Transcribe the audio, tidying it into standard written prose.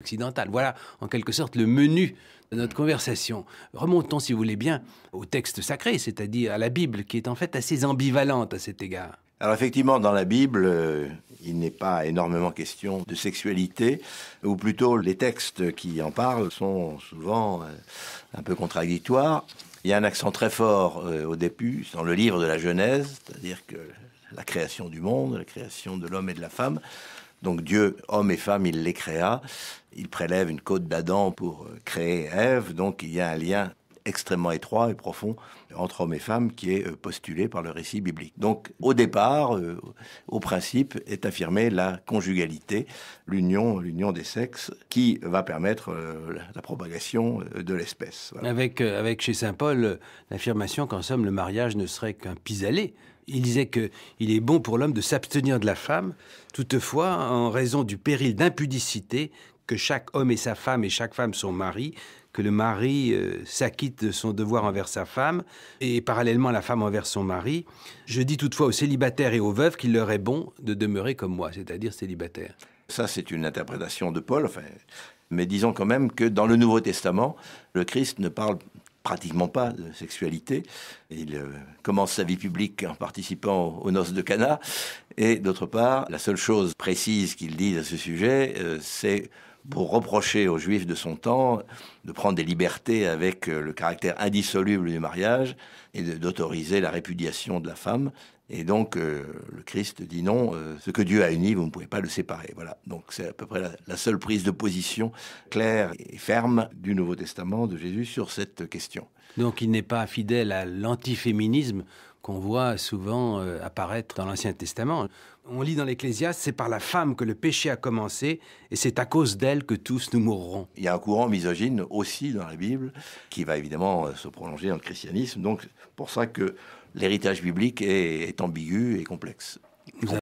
occidentale. Voilà, en quelque sorte, le menu de notre conversation. Remontons, si vous voulez bien, au texte sacré, c'est-à-dire à la Bible, qui est en fait assez ambivalente à cet égard. Alors effectivement, dans la Bible, il n'est pas énormément question de sexualité, ou plutôt les textes qui en parlent sont souvent un peu contradictoires. Il y a un accent très fort au début, dans le livre de la Genèse, c'est-à-dire que la création du monde, la création de l'homme et de la femme. Donc Dieu, homme et femme, il les créa. Il prélève une côte d'Adam pour créer Ève. Donc il y a un lien extrêmement étroit et profond entre hommes et femmes qui est postulé par le récit biblique. Donc au départ, au principe, est affirmée la conjugalité, l'union des sexes qui va permettre la propagation de l'espèce. Voilà. Avec chez saint Paul l'affirmation qu'en somme le mariage ne serait qu'un pis-aller. Il disait qu'il est bon pour l'homme de s'abstenir de la femme, toutefois en raison du péril d'impudicité que chaque homme est sa femme et chaque femme son mari, que le mari s'acquitte de son devoir envers sa femme et parallèlement la femme envers son mari. Je dis toutefois aux célibataires et aux veuves qu'il leur est bon de demeurer comme moi, c'est-à-dire célibataires. Ça, c'est une interprétation de Paul, mais disons quand même que dans le Nouveau Testament, le Christ ne parle pratiquement pas de sexualité. Il commence sa vie publique en participant aux noces de Cana. Et d'autre part, la seule chose précise qu'il dit à ce sujet, c'est pour reprocher aux Juifs de son temps de prendre des libertés avec le caractère indissoluble du mariage et d'autoriser la répudiation de la femme. Et donc, le Christ dit non, ce que Dieu a uni, vous ne pouvez pas le séparer. Voilà. Donc, c'est à peu près la seule prise de position claire et ferme du Nouveau Testament de Jésus sur cette question. Donc, il n'est pas fidèle à l'antiféminisme qu'on voit souvent apparaître dans l'Ancien Testament. On lit dans l'Ecclésiaste, c'est par la femme que le péché a commencé et c'est à cause d'elle que tous nous mourrons. Il y a un courant misogyne aussi dans la Bible qui va évidemment se prolonger dans le christianisme. Donc, pour ça que l'héritage biblique est ambigu et complexe.